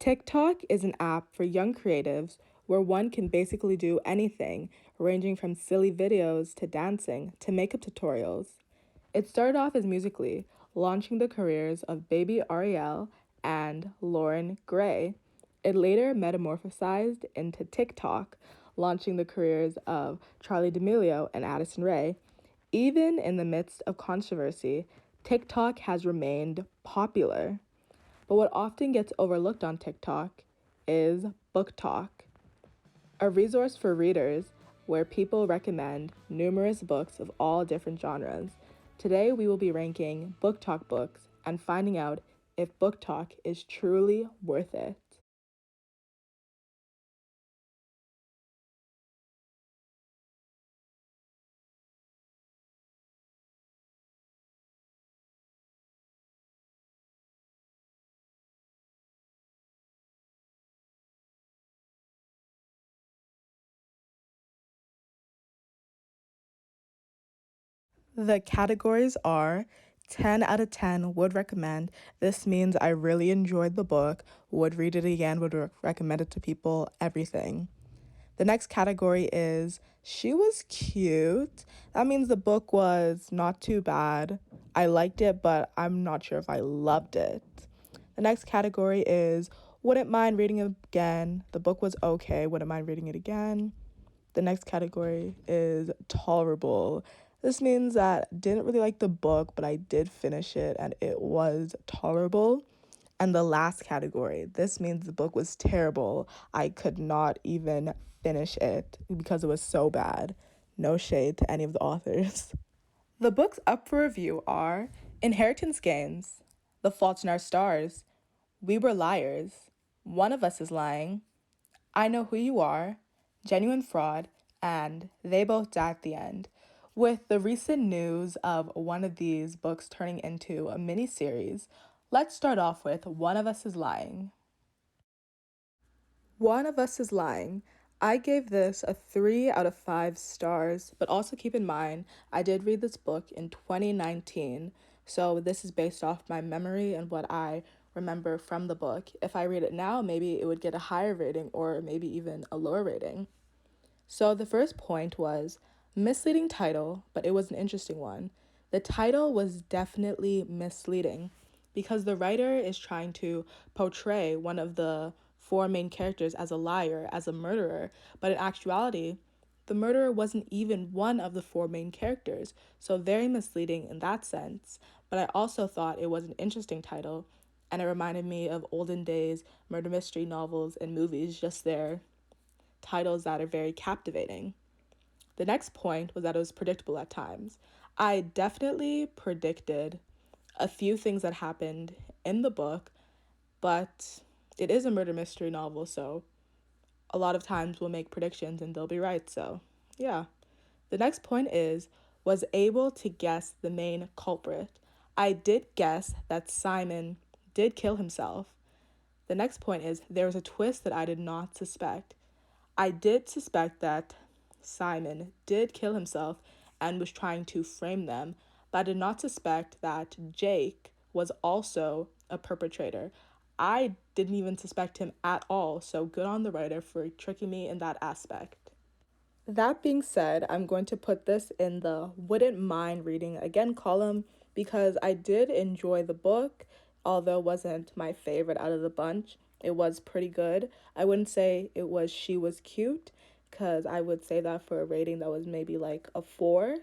TikTok is an app for young creatives where one can basically do anything, ranging from silly videos to dancing to makeup tutorials. It started off as Musical.ly, launching the careers of Baby Ariel and Lauren Gray. It later metamorphosized into TikTok, launching the careers of Charlie D'Amelio and Addison Rae. Even in the midst of controversy, TikTok has remained popular. But what often gets overlooked on TikTok is BookTok, a resource for readers where people recommend numerous books of all different genres. Today, we will be ranking BookTok books and finding out if BookTok is truly worth it. The categories are 10 out of 10 would recommend. This means I really enjoyed the book, would read it again, would recommend it to people, everything. The next category is she was cute. That means the book was not too bad. I liked it, but I'm not sure if I loved it. The next category is wouldn't mind reading it again. The book was okay, wouldn't mind reading it again. The next category is tolerable. This means that didn't really like the book, but I did finish it and it was tolerable. And the last category, this means the book was terrible. I could not even finish it because it was so bad. No shade to any of the authors. The books up for review are Inheritance Games, The Fault in Our Stars, We Were Liars, One of Us is Lying, I Know Who You Are, Genuine Fraud, and They Both Die at the End. With the recent news of one of these books turning into a mini-series, let's start off with One of Us is Lying. One of Us is Lying. I gave this a 3 out of 5 stars, but also keep in mind, I did read this book in 2019, so this is based off my memory and what I remember from the book. If I read it now, maybe it would get a higher rating or maybe even a lower rating. So the first point was misleading title, but it was an interesting one. The title was definitely misleading because the writer is trying to portray one of the four main characters as a liar, as a murderer, but in actuality, the murderer wasn't even one of the four main characters, so very misleading in that sense. But I also thought it was an interesting title, and it reminded me of olden days murder mystery novels and movies, just their titles that are very captivating. The next point was that it was predictable at times. I definitely predicted a few things that happened in the book, but it is a murder mystery novel, so a lot of times we'll make predictions and they'll be right, so yeah. The next point is was able to guess the main culprit. I did guess that Simon did kill himself. The next point is there was a twist that I did not suspect. I did suspect that Simon did kill himself and was trying to frame them, but I did not suspect that Jake was also a perpetrator. I didn't even suspect him at all, so good on the writer for tricking me in that aspect. That being said, I'm going to put this in the wouldn't mind reading again column because I did enjoy the book, although it wasn't my favorite out of the bunch. It was pretty good. I wouldn't say it was she was cute because I would say that for a rating that was maybe like a 4,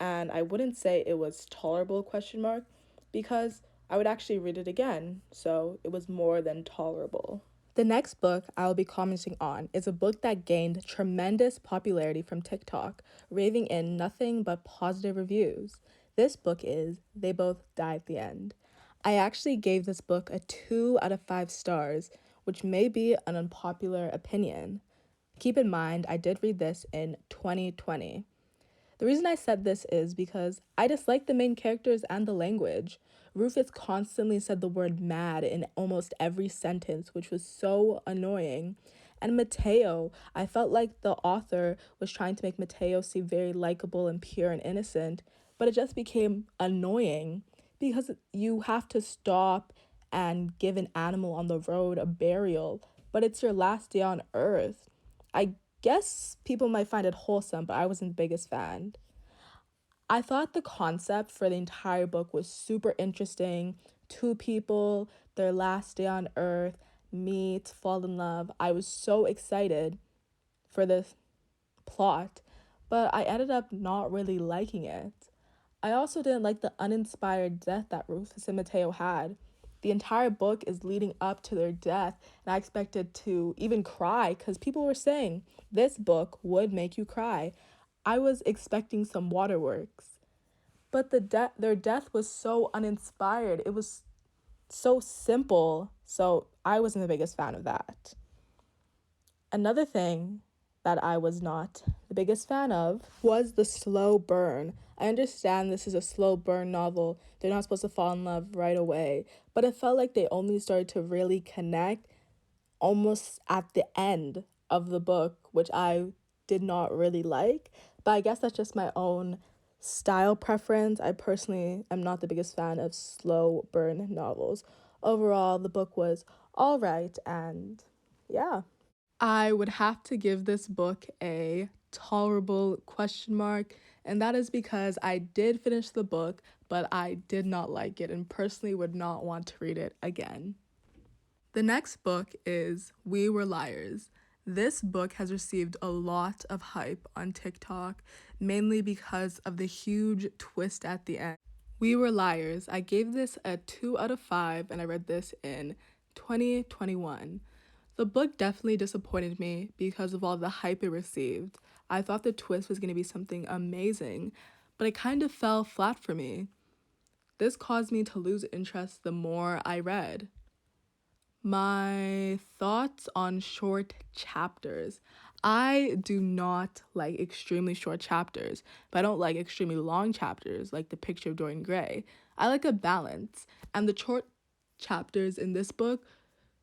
and I wouldn't say it was tolerable question mark because I would actually read it again, so it was more than tolerable. The next book I will be commenting on is a book that gained tremendous popularity from TikTok, raving in nothing but positive reviews. This book is They Both Die at the End. I actually gave this book a 2 out of 5 stars, which may be an unpopular opinion. Keep in mind, I did read this in 2020. The reason I said this is because I dislike the main characters and the language. Rufus constantly said the word mad in almost every sentence, which was so annoying. And Mateo, I felt like the author was trying to make Mateo seem very likable and pure and innocent, but it just became annoying because you have to stop and give an animal on the road a burial, but it's your last day on earth. I guess people might find it wholesome, but I wasn't the biggest fan. I thought the concept for the entire book was super interesting. Two people, their last day on earth, meet, fall in love. I was so excited for this plot, but I ended up not really liking it. I also didn't like the uninspired death that Rufus and Mateo had. The entire book is leading up to their death, and I expected to even cry because people were saying this book would make you cry. I was expecting some waterworks, but their death was so uninspired. It was so simple, so I wasn't the biggest fan of that. Another thing that I was not the biggest fan of was the slow burn. I understand this is a slow burn novel. They're not supposed to fall in love right away, but it felt like they only started to really connect almost at the end of the book, which I did not really like. But I guess that's just my own style preference. I personally am not the biggest fan of slow burn novels. Overall, the book was all right, and yeah. I would have to give this book a tolerable question mark, and that is because I did finish the book, but I did not like it and personally would not want to read it again. The next book is We Were Liars. This book has received a lot of hype on TikTok, mainly because of the huge twist at the end. We Were Liars. I gave this a 2 out of 5, and I read this in 2021. The book definitely disappointed me because of all the hype it received. I thought the twist was going to be something amazing, but it kind of fell flat for me. This caused me to lose interest the more I read. My thoughts on short chapters. I do not like extremely short chapters, but I don't like extremely long chapters like The Picture of Dorian Gray. I like a balance, and the short chapters in this book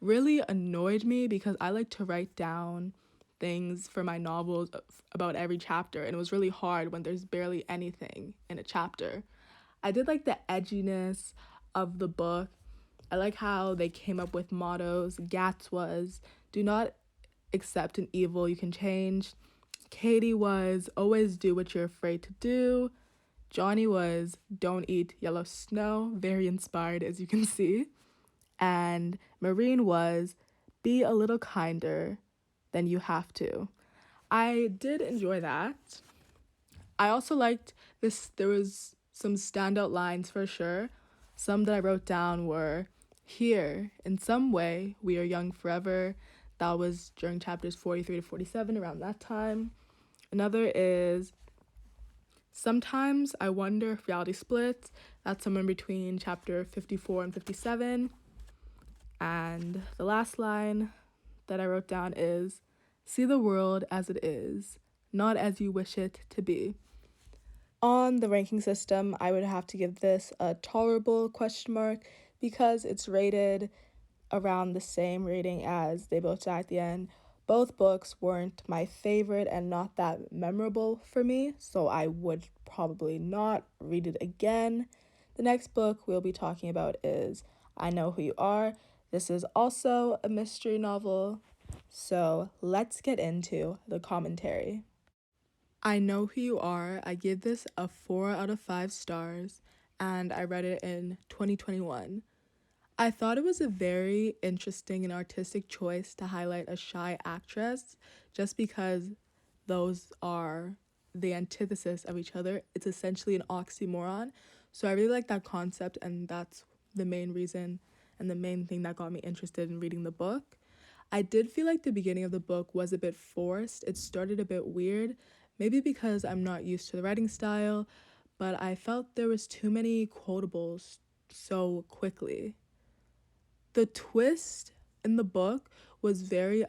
really annoyed me because I like to write down things for my novels about every chapter, and it was really hard when there's barely anything in a chapter. I did like the edginess of the book. I like how they came up with mottos. Gats was, do not accept an evil you can change. Katie was, always do what you're afraid to do. Johnny was, don't eat yellow snow. Very inspired, as you can see. And Marine was, be a little kinder than you have to. I did enjoy that. I also liked this. There was some standout lines for sure. Some that I wrote down were, here, in some way, we are young forever. That was during chapters 43 to 47, around that time. Another is, sometimes I wonder if reality splits. That's somewhere between chapter 54 and 57. And the last line that I wrote down is, see the world as it is, not as you wish it to be. On the ranking system, I would have to give this a tolerable question mark because it's rated around the same rating as They Both Die at the End. Both books weren't my favorite and not that memorable for me, so I would probably not read it again. The next book we'll be talking about is I Know Who You Are. This is also a mystery novel, so let's get into the commentary. I Know Who You Are. I give this a 4 out of 5 stars, and I read it in 2021. I thought it was a very interesting and artistic choice to highlight a shy actress just because those are the antithesis of each other. It's essentially an oxymoron. So I really like that concept, and that's the main reason and the main thing that got me interested in reading the book. I did feel like the beginning of the book was a bit forced. It started a bit weird, maybe because I'm not used to the writing style, but I felt there was too many quotables so quickly. The twist in the book was very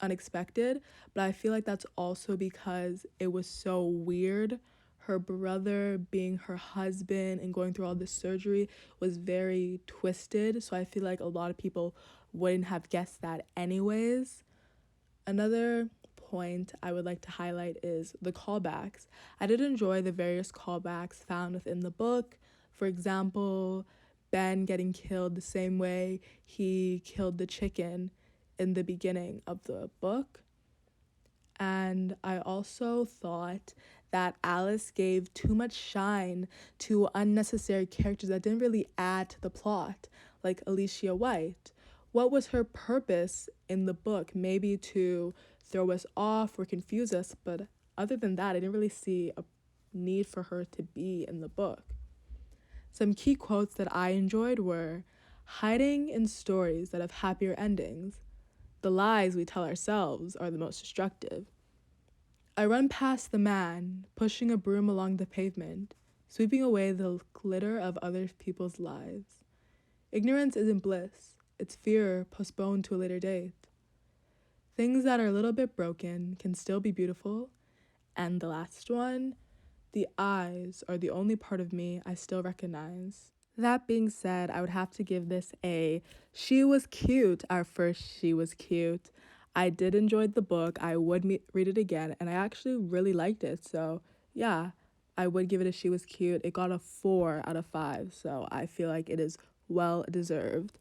unexpected, but I feel like that's also because it was so weird. Her brother being her husband and going through all this surgery was very twisted, so I feel like a lot of people wouldn't have guessed that anyways. Another point I would like to highlight is the callbacks. I did enjoy the various callbacks found within the book. For example, Ben getting killed the same way he killed the chicken in the beginning of the book. And I also thought that Alice gave too much shine to unnecessary characters that didn't really add to the plot, like Alicia White. What was her purpose in the book? Maybe to throw us off or confuse us, but other than that, I didn't really see a need for her to be in the book. Some key quotes that I enjoyed were hiding in stories that have happier endings. The lies we tell ourselves are the most destructive. I run past the man, pushing a broom along the pavement, sweeping away the glitter of other people's lives. Ignorance isn't bliss, it's fear postponed to a later date. Things that are a little bit broken can still be beautiful. And the last one, the eyes are the only part of me I still recognize. That being said, I would have to give this a she was cute. Our first she was cute. I did enjoy the book. I would read it again, and I actually really liked it. So, yeah, I would give it a she was cute. It got a 4 out of 5, so I feel like it is well deserved.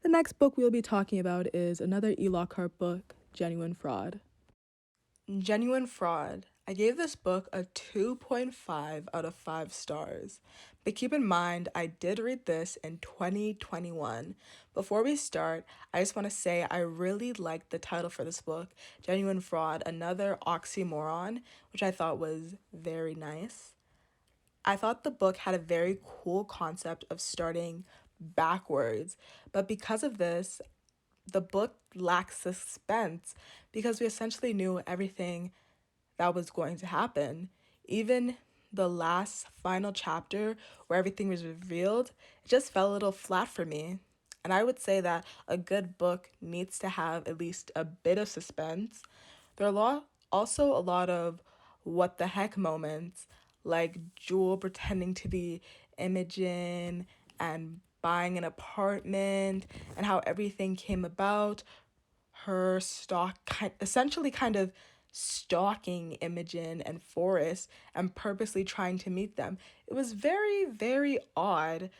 The next book we'll be talking about is another E. Lockhart book, Genuine Fraud. Genuine Fraud. I gave this book a 2.5 out of 5 stars. But keep in mind, I did read this in 2021. Before we start, I just want to say I really liked the title for this book, Genuine Fraud, another oxymoron, which I thought was very nice. I thought the book had a very cool concept of starting backwards, but because of this, the book lacks suspense because we essentially knew everything that was going to happen. Even the last final chapter where everything was revealed, it just fell a little flat for me. And I would say that a good book needs to have at least a bit of suspense. There are also a lot of what the heck moments, like Jewel pretending to be Imogen and buying an apartment and how everything came about, her essentially kind of stalking Imogen and Forrest and purposely trying to meet them. It was very, very odd.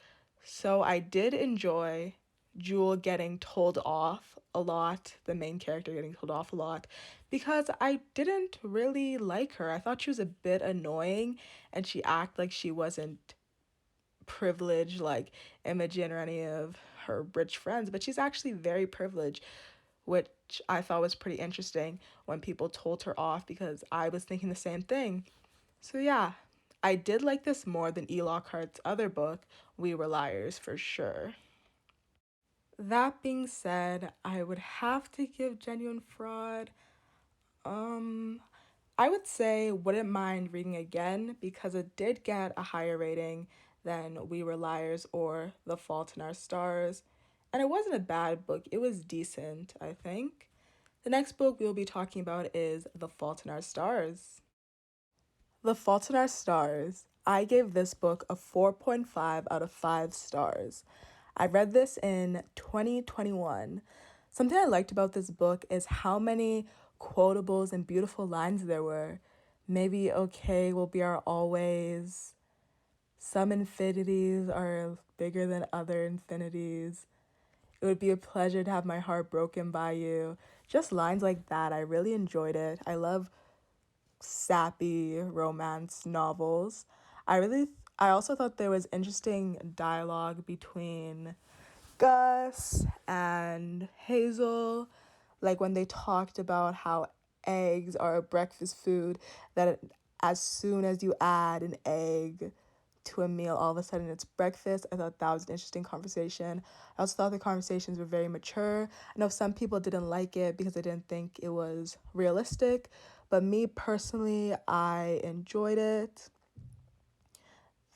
So I did enjoy Jewel getting told off a lot, the main character getting told off a lot, because I didn't really like her. I thought she was a bit annoying and she acted like she wasn't privileged like Imogen or any of her rich friends, but she's actually very privileged, which I thought was pretty interesting when people told her off because I was thinking the same thing. So yeah, I did like this more than E. Lockhart's other book, We Were Liars, for sure. That being said, I would have to give Genuine Fraud, I would say wouldn't mind reading again because it did get a higher rating than We Were Liars or The Fault in Our Stars. And it wasn't a bad book, it was decent, I think. The next book we'll be talking about is The Fault in Our Stars. The Fault in Our Stars. I gave this book a 4.5 out of 5 stars. I read this in 2021. Something I liked about this book is how many quotables and beautiful lines there were. Maybe okay will be our always. Some infinities are bigger than other infinities. It would be a pleasure to have my heart broken by you. Just lines like that. I really enjoyed it. I love sappy romance novels. I also thought there was interesting dialogue between Gus and Hazel, like when they talked about how eggs are a breakfast food, that as soon as you add an egg to a meal, all of a sudden it's breakfast. I thought that was an interesting conversation. I also thought the conversations were very mature. I know some people didn't like it because they didn't think it was realistic, but me personally, I enjoyed it.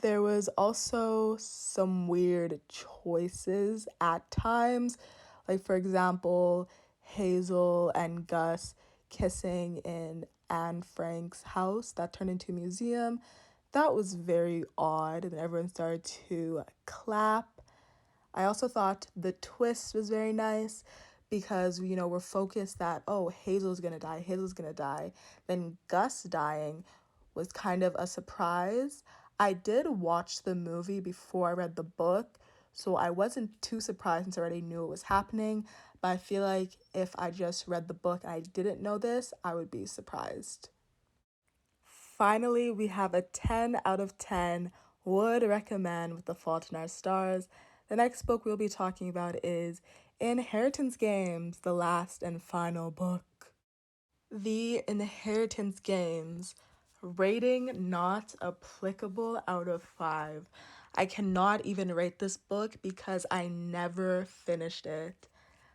There was also some weird choices at times. Like, for example, Hazel and Gus kissing in Anne Frank's house that turned into a museum. That was very odd, and everyone started to clap. I also thought the twist was very nice because, we're focused that, oh, Hazel's gonna die, Hazel's gonna die. Then Gus dying was kind of a surprise. I did watch the movie before I read the book, So I wasn't too surprised since I already knew it was happening, but I feel like if I just read the book and I didn't know this, I would be surprised. Finally, we have a 10 out of 10 would recommend with The Fault in Our Stars. The next book we'll be talking about is Inheritance Games, the last and final book. The Inheritance Games, rating not applicable out of 5. I cannot even rate this book because I never finished it.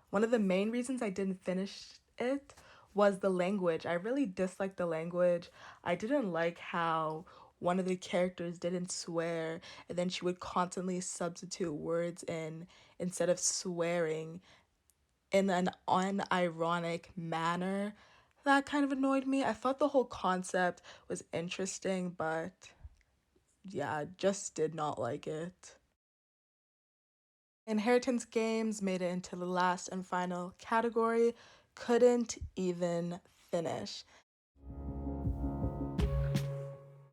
One of the main reasons I didn't finish it was the language. I really disliked the language. I didn't like how one of the characters didn't swear and then she would constantly substitute words in instead of swearing in an unironic manner. That kind of annoyed me. I thought the whole concept was interesting, but yeah, I just did not like it. Inheritance Games made it into the last and final category. Couldn't even finish.